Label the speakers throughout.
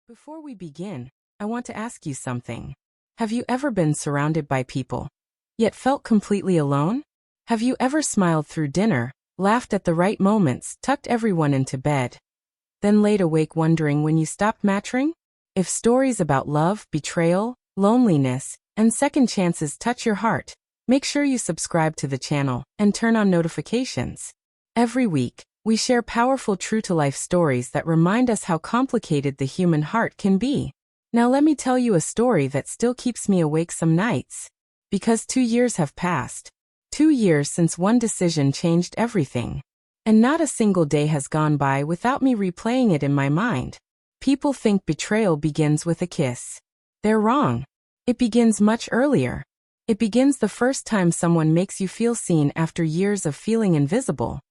Speaker 1: Before we begin, I want to ask you something. Have you ever been surrounded by people, yet felt completely alone? Have you ever smiled through dinner, laughed at the right moments, tucked everyone into bed, then laid awake wondering when you stopped mattering? If stories about love, betrayal, loneliness, and second chances touch your heart, make sure you subscribe to the channel and turn on notifications. Every week, we share powerful true-to-life stories that remind us how complicated the human heart can be. Now let me tell you a story that still keeps me awake some nights. Because 2 years have passed. 2 years since one decision changed everything. And not a single day has gone by without me replaying it in my mind. People think betrayal begins with a kiss. They're wrong. It begins much earlier. It begins the first time someone makes you feel seen after years of feeling invisible.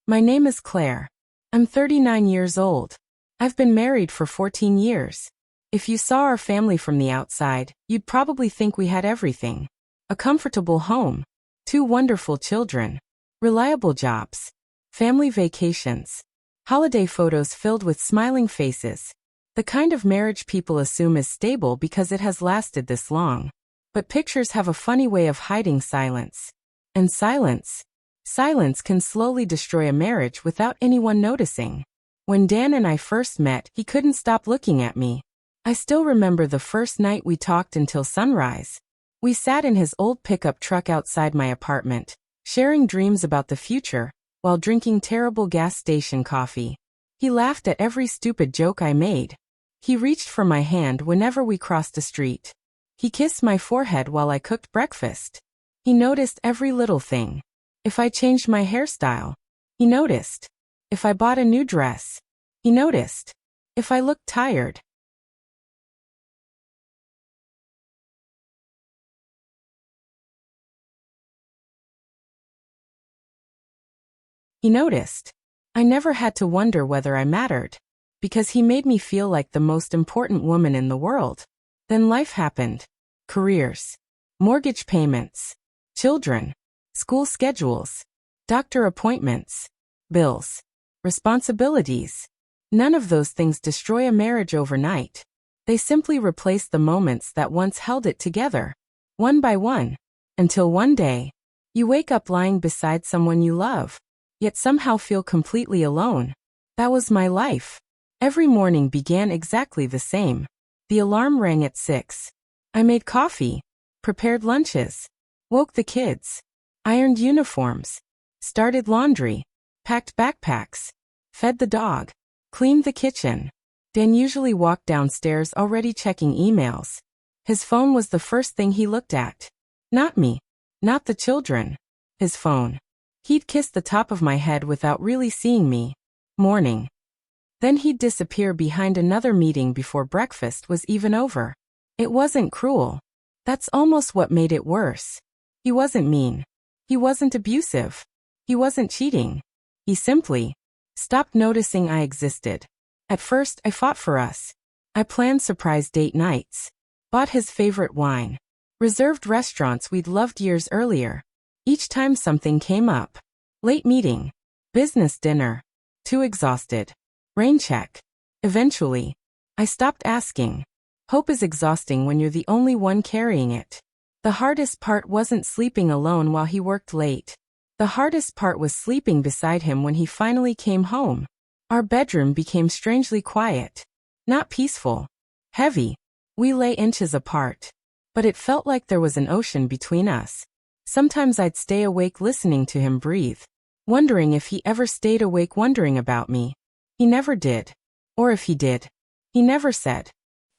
Speaker 1: My name is Claire. I'm 39 years old. I've been married for 14 years. If you saw our family from the outside, you'd probably think we had everything. A comfortable home, 2 wonderful children, reliable jobs, family vacations, holiday photos filled with smiling faces. The kind of marriage people assume is stable because it has lasted this long. But pictures have a funny way of hiding silence. And silence can slowly destroy a marriage without anyone noticing. When Dan and I first met, he couldn't stop looking at me. I still remember the first night we talked until sunrise. We sat in his old pickup truck outside my apartment, sharing dreams about the future, while drinking terrible gas station coffee. He laughed at every stupid joke I made. He reached for my hand whenever we crossed the street. He kissed my forehead while I cooked breakfast. He noticed every little thing. If I changed my hairstyle, he noticed. If I bought a new dress, he noticed. If I looked tired, he noticed. I never had to wonder whether I mattered, because he made me feel like the most important woman in the world. Then life happened. Careers, mortgage payments, children, school schedules, doctor appointments, bills, responsibilities. None of those things destroy a marriage overnight. They simply replace the moments that once held it together, one by one, until one day, you wake up lying beside someone you love, yet somehow feel completely alone. That was my life. Every morning began exactly the same. The alarm rang at 6. I made coffee, prepared lunches, woke the kids, ironed uniforms, started laundry, packed backpacks, fed the dog, cleaned the kitchen. Dan usually walked downstairs already checking emails. His phone was the first thing he looked at. Not me, not the children. His phone. He'd kiss the top of my head without really seeing me. Morning. Then he'd disappear behind another meeting before breakfast was even over. It wasn't cruel. That's almost what made it worse. He wasn't mean. He wasn't abusive. He wasn't cheating. He simply stopped noticing I existed. At first, I fought for us. I planned surprise date nights, bought his favorite wine, reserved restaurants we'd loved years earlier. Each time something came up. Late meeting, business dinner, too exhausted, rain check. Eventually, I stopped asking. Hope is exhausting when you're the only one carrying it. The hardest part wasn't sleeping alone while he worked late. The hardest part was sleeping beside him when he finally came home. Our bedroom became strangely quiet. Not peaceful. Heavy. We lay inches apart. But it felt like there was an ocean between us. Sometimes I'd stay awake listening to him breathe, wondering if he ever stayed awake wondering about me. He never did. Or if he did, he never said.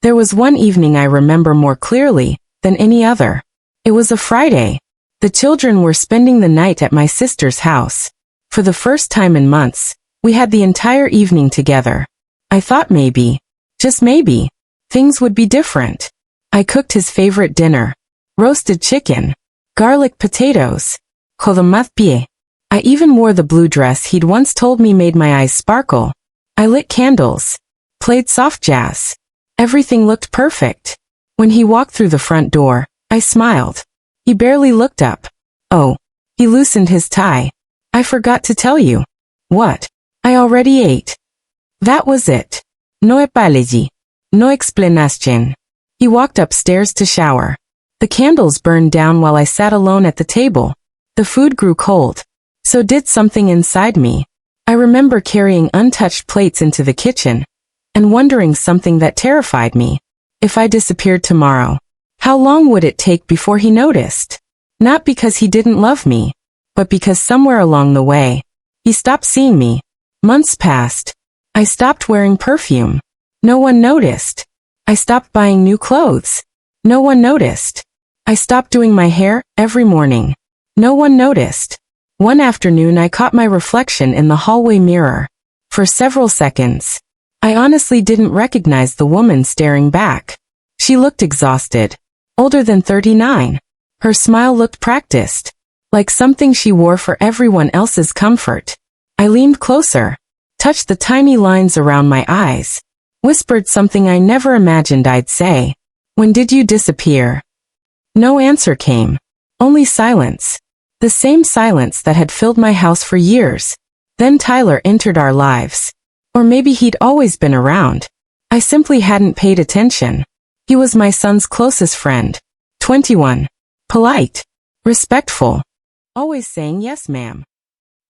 Speaker 1: There was one evening I remember more clearly than any other. It was a Friday. The children were spending the night at my sister's house. For the first time in months, we had the entire evening together. I thought maybe, just maybe, things would be different. I cooked his favorite dinner. Roasted chicken, garlic potatoes, colematpie. I even wore the blue dress he'd once told me made my eyes sparkle. I lit candles, played soft jazz. Everything looked perfect. When he walked through the front door, I smiled. He barely looked up. Oh, he loosened his tie. I forgot to tell you. What? I already ate. That was it. No epaleji. No explicación. He walked upstairs to shower. The candles burned down while I sat alone at the table. The food grew cold. So did something inside me. I remember carrying untouched plates into the kitchen and wondering something that terrified me. If I disappeared tomorrow, how long would it take before he noticed? Not because he didn't love me, but because somewhere along the way, he stopped seeing me. Months passed. I stopped wearing perfume. No one noticed. I stopped buying new clothes. No one noticed. I stopped doing my hair every morning. No one noticed. One afternoon I caught my reflection in the hallway mirror. For several seconds, I honestly didn't recognize the woman staring back. She looked exhausted, older than 39. Her smile looked practiced, like something she wore for everyone else's comfort. I leaned closer, touched the tiny lines around my eyes, whispered something I never imagined I'd say. When did you disappear? No answer came, only silence. The same silence that had filled my house for years. Then Tyler entered our lives. Or maybe he'd always been around. I simply hadn't paid attention. He was my son's closest friend. 21. Polite. Respectful. Always saying yes, ma'am.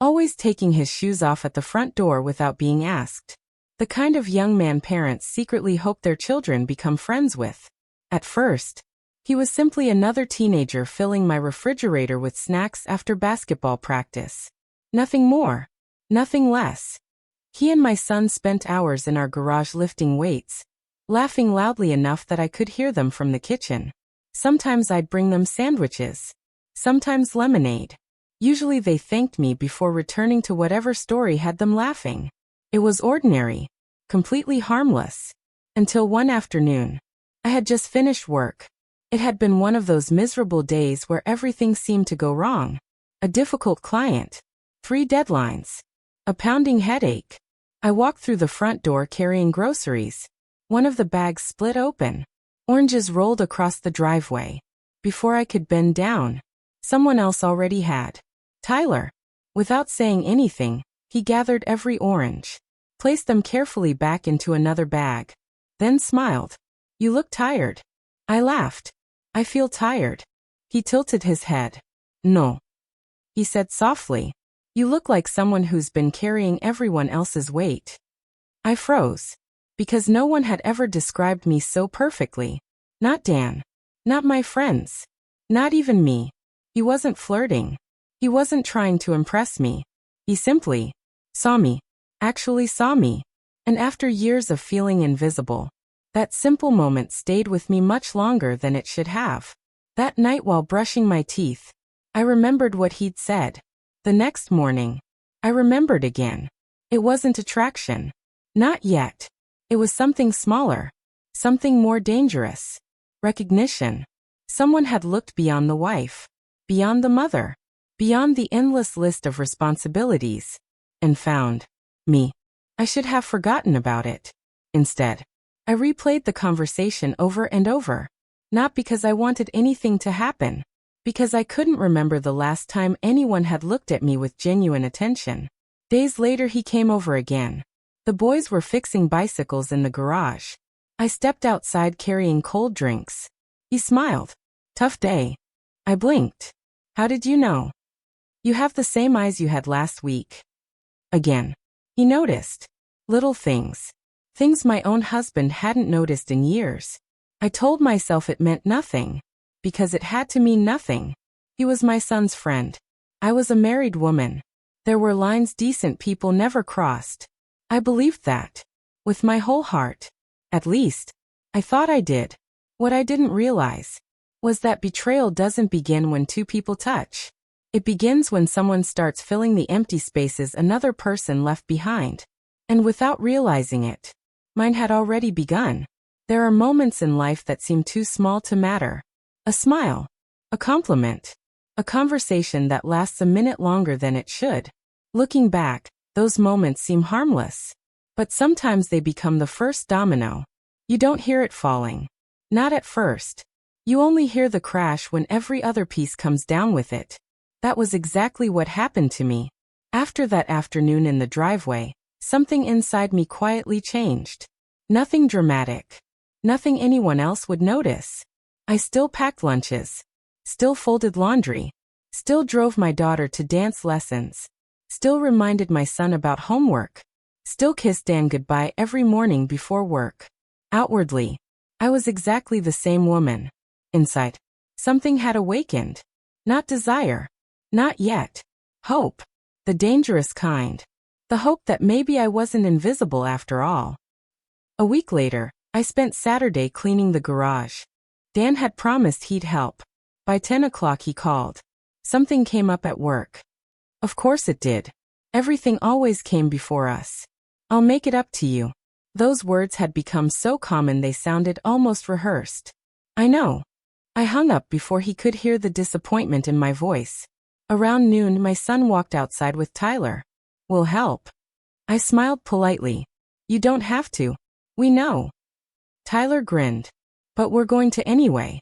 Speaker 1: Always taking his shoes off at the front door without being asked. The kind of young man parents secretly hope their children become friends with. At first, he was simply another teenager filling my refrigerator with snacks after basketball practice. Nothing more. Nothing less. He and my son spent hours in our garage lifting weights, laughing loudly enough that I could hear them from the kitchen. Sometimes I'd bring them sandwiches. Sometimes lemonade. Usually they thanked me before returning to whatever story had them laughing. It was ordinary, completely harmless. Until one afternoon. I had just finished work. It had been one of those miserable days where everything seemed to go wrong. A difficult client. 3 deadlines. A pounding headache. I walked through the front door carrying groceries. One of the bags split open. Oranges rolled across the driveway. Before I could bend down, someone else already had. Tyler. Without saying anything, he gathered every orange, placed them carefully back into another bag, then smiled. You look tired. I laughed. I feel tired. He tilted his head. No. He said softly. You look like someone who's been carrying everyone else's weight. I froze. Because no one had ever described me so perfectly. Not Dan. Not my friends. Not even me. He wasn't flirting. He wasn't trying to impress me. He simply saw me. Actually saw me. And after years of feeling invisible, that simple moment stayed with me much longer than it should have. That night while brushing my teeth, I remembered what he'd said. The next morning, I remembered again. It wasn't attraction. Not yet. It was something smaller. Something more dangerous. Recognition. Someone had looked beyond the wife. Beyond the mother. Beyond the endless list of responsibilities. And found me. I should have forgotten about it. Instead, I replayed the conversation over and over. Not because I wanted anything to happen. Because I couldn't remember the last time anyone had looked at me with genuine attention. Days later he came over again. The boys were fixing bicycles in the garage. I stepped outside carrying cold drinks. He smiled. Tough day. I blinked. How did you know? You have the same eyes you had last week. Again. He noticed. Little things. Things my own husband hadn't noticed in years. I told myself it meant nothing. Because it had to mean nothing. He was my son's friend. I was a married woman. There were lines decent people never crossed. I believed that. With my whole heart. At least, I thought I did. What I didn't realize was that betrayal doesn't begin when 2 people touch. It begins when someone starts filling the empty spaces another person left behind. And without realizing it, mine had already begun. There are moments in life that seem too small to matter. A smile. A compliment. A conversation that lasts a minute longer than it should. Looking back, those moments seem harmless. But sometimes they become the first domino. You don't hear it falling. Not at first. You only hear the crash when every other piece comes down with it. That was exactly what happened to me. After that afternoon in the driveway, something inside me quietly changed. Nothing dramatic. Nothing anyone else would notice. I still packed lunches. Still folded laundry. Still drove my daughter to dance lessons. Still reminded my son about homework. Still kissed Dan goodbye every morning before work. Outwardly, I was exactly the same woman. Inside, something had awakened. Not desire. Not yet. Hope. The dangerous kind. The hope that maybe I wasn't invisible after all. A week later, I spent Saturday cleaning the garage. Dan had promised he'd help. By 10 o'clock he called. Something came up at work. Of course it did. Everything always came before us. I'll make it up to you. Those words had become so common they sounded almost rehearsed. I know. I hung up before he could hear the disappointment in my voice. Around noon, my son walked outside with Tyler. We'll help. I smiled politely. You don't have to. We know. Tyler grinned. But we're going to anyway.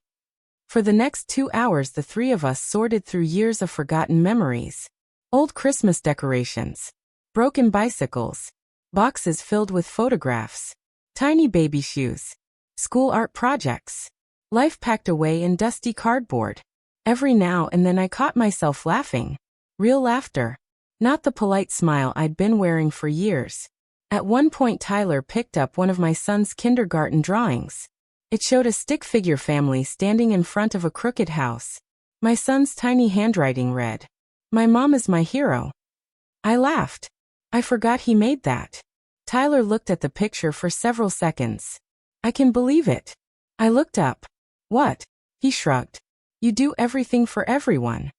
Speaker 1: For the next 2 hours, the three of us sorted through years of forgotten memories. Old Christmas decorations. Broken bicycles. Boxes filled with photographs. Tiny baby shoes. School art projects. Life packed away in dusty cardboard. Every now and then I caught myself laughing. Real laughter. Not the polite smile I'd been wearing for years. At one point Tyler picked up one of my son's kindergarten drawings. It showed a stick figure family standing in front of a crooked house. My son's tiny handwriting read, "My mom is my hero." I laughed. I forgot he made that. Tyler looked at the picture for several seconds. I can believe it. I looked up. What? He shrugged. You do everything for everyone.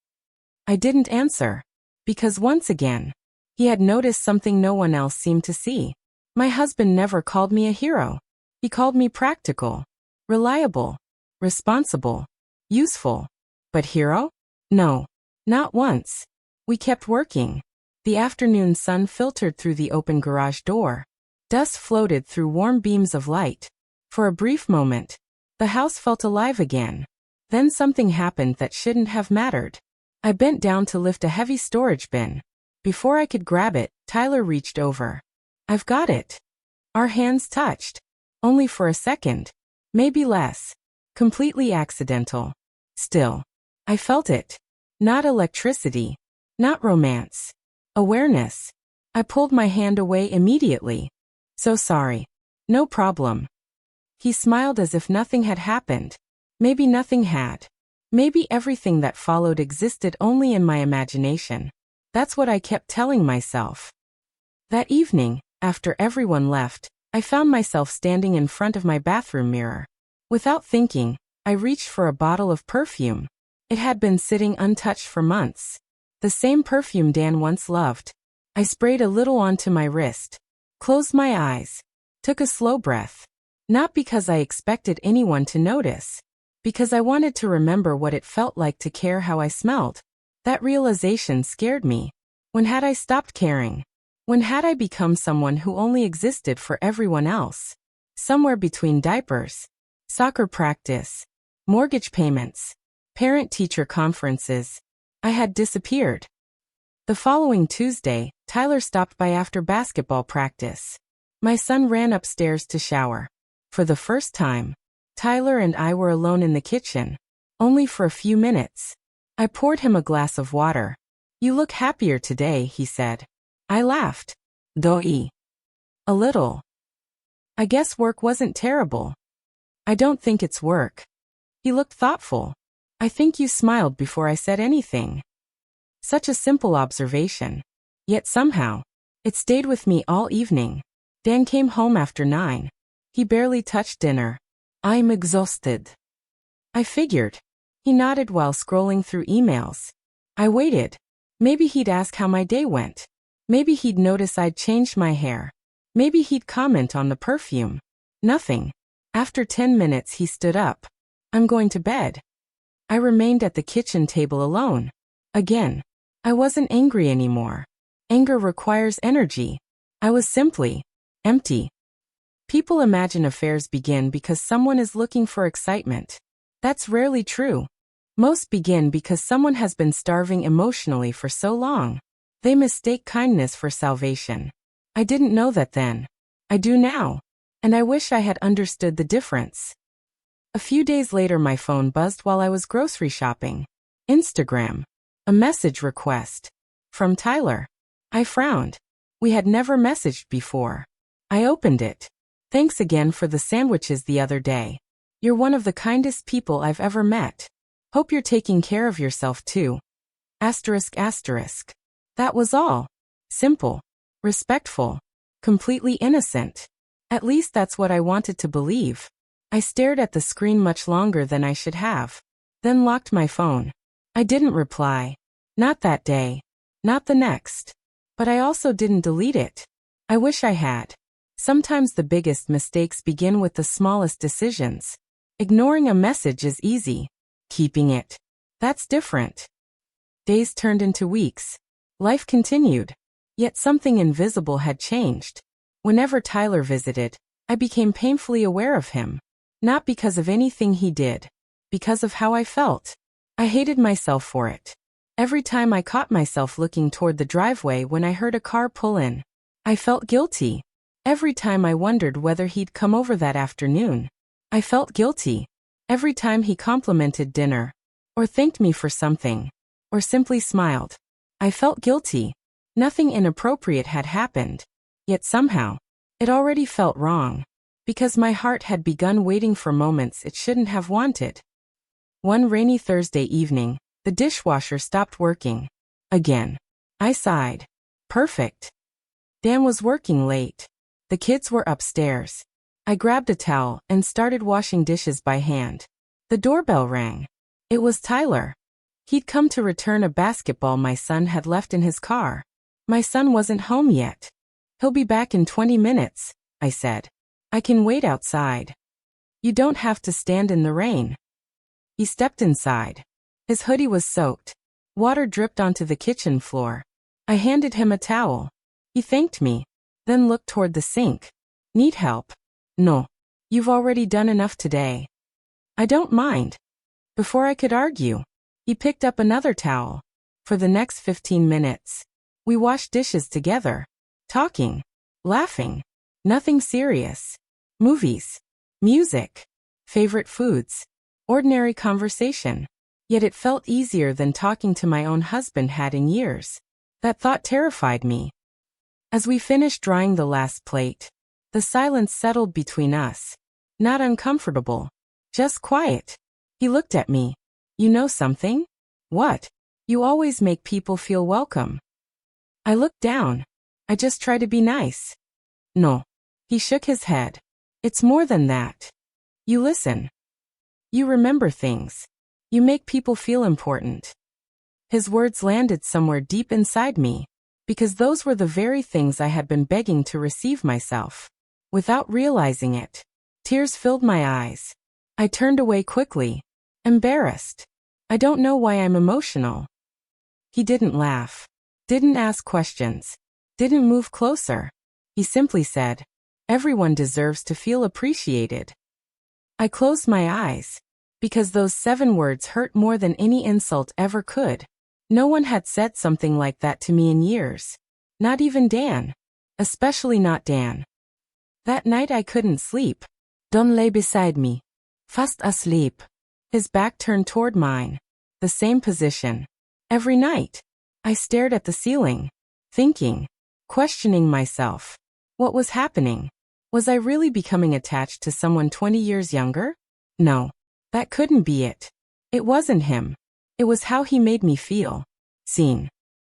Speaker 1: I didn't answer. Because once again, he had noticed something no one else seemed to see. My husband never called me a hero. He called me practical, reliable, responsible, useful. But hero? No, not once. We kept working. The afternoon sun filtered through the open garage door. Dust floated through warm beams of light. For a brief moment, the house felt alive again. Then something happened that shouldn't have mattered. I bent down to lift a heavy storage bin. Before I could grab it, Tyler reached over. I've got it. Our hands touched. Only for a second. Maybe less. Completely accidental. Still, I felt it. Not electricity. Not romance. Awareness. I pulled my hand away immediately. So sorry. No problem. He smiled as if nothing had happened. Maybe nothing had. Maybe everything that followed existed only in my imagination. That's what I kept telling myself. That evening, after everyone left, I found myself standing in front of my bathroom mirror. Without thinking, I reached for a bottle of perfume. It had been sitting untouched for months. The same perfume Dan once loved. I sprayed a little onto my wrist. Closed my eyes. Took a slow breath. Not because I expected anyone to notice. Because I wanted to remember what it felt like to care how I smelled. That realization scared me. When had I stopped caring? When had I become someone who only existed for everyone else? Somewhere between diapers, soccer practice, mortgage payments, parent-teacher conferences, I had disappeared. The following Tuesday, Tyler stopped by after basketball practice. My son ran upstairs to shower. For the first time, Tyler and I were alone in the kitchen. Only for a few minutes. I poured him a glass of water. You look happier today, he said. I laughed. Doi. A little. I guess work wasn't terrible. I don't think it's work. He looked thoughtful. I think you smiled before I said anything. Such a simple observation. Yet somehow, it stayed with me all evening. Dan came home after 9. He barely touched dinner. I'm exhausted. I figured. He nodded while scrolling through emails. I waited. Maybe he'd ask how my day went. Maybe he'd notice I'd changed my hair. Maybe he'd comment on the perfume. Nothing. After 10 minutes he stood up. I'm going to bed. I remained at the kitchen table alone. Again. I wasn't angry anymore. Anger requires energy. I was simply empty. People imagine affairs begin because someone is looking for excitement. That's rarely true. Most begin because someone has been starving emotionally for so long. They mistake kindness for salvation. I didn't know that then. I do now. And I wish I had understood the difference. A few days later my phone buzzed while I was grocery shopping. Instagram. A message request. From Tyler. I frowned. We had never messaged before. I opened it. Thanks again for the sandwiches the other day. You're one of the kindest people I've ever met. Hope you're taking care of yourself too. Asterisk asterisk. That was all. Simple. Respectful. Completely innocent. At least that's what I wanted to believe. I stared at the screen much longer than I should have. Then locked my phone. I didn't reply. Not that day. Not the next. But I also didn't delete it. I wish I had. Sometimes the biggest mistakes begin with the smallest decisions. Ignoring a message is easy. Keeping it. That's different. Days turned into weeks. Life continued. Yet something invisible had changed. Whenever Tyler visited, I became painfully aware of him. Not because of anything he did. Because of how I felt. I hated myself for it. Every time I caught myself looking toward the driveway when I heard a car pull in, I felt guilty. Every time I wondered whether he'd come over that afternoon, I felt guilty. Every time he complimented dinner, or thanked me for something, or simply smiled, I felt guilty. Nothing inappropriate had happened, yet somehow, it already felt wrong, because my heart had begun waiting for moments it shouldn't have wanted. One rainy Thursday evening, the dishwasher stopped working. Again. I sighed. Perfect. Dan was working late. The kids were upstairs. I grabbed a towel and started washing dishes by hand. The doorbell rang. It was Tyler. He'd come to return a basketball my son had left in his car. My son wasn't home yet. He'll be back in 20 minutes, I said. I can wait outside. You don't have to stand in the rain. He stepped inside. His hoodie was soaked. Water dripped onto the kitchen floor. I handed him a towel. He thanked me, then looked toward the sink. Need help? No. You've already done enough today. I don't mind. Before I could argue, he picked up another towel. For the next 15 minutes, we washed dishes together. Talking. Laughing. Nothing serious. Movies. Music. Favorite foods. Ordinary conversation. Yet it felt easier than talking to my own husband had in years. That thought terrified me. As we finished drying the last plate, the silence settled between us. Not uncomfortable. Just quiet. He looked at me. You know something? What? You always make people feel welcome. I looked down. I just try to be nice. No. He shook his head. It's more than that. You listen. You remember things. You make people feel important. His words landed somewhere deep inside me, because those were the very things I had been begging to receive myself. Without realizing it, tears filled my eyes. I turned away quickly, embarrassed. I don't know why I'm emotional. He didn't laugh, didn't ask questions, didn't move closer. He simply said, "Everyone deserves to feel appreciated." I closed my eyes, because those 7 words hurt more than any insult ever could. No one had said something like that to me in years. Not even Dan. Especially not Dan. That night I couldn't sleep. Don lay beside me. Fast asleep. His back turned toward mine. The same position. Every night. I stared at the ceiling. Thinking. Questioning myself. What was happening? Was I really becoming attached to someone 20 years younger? No. That couldn't be it. It wasn't him. It was how he made me feel. Seen.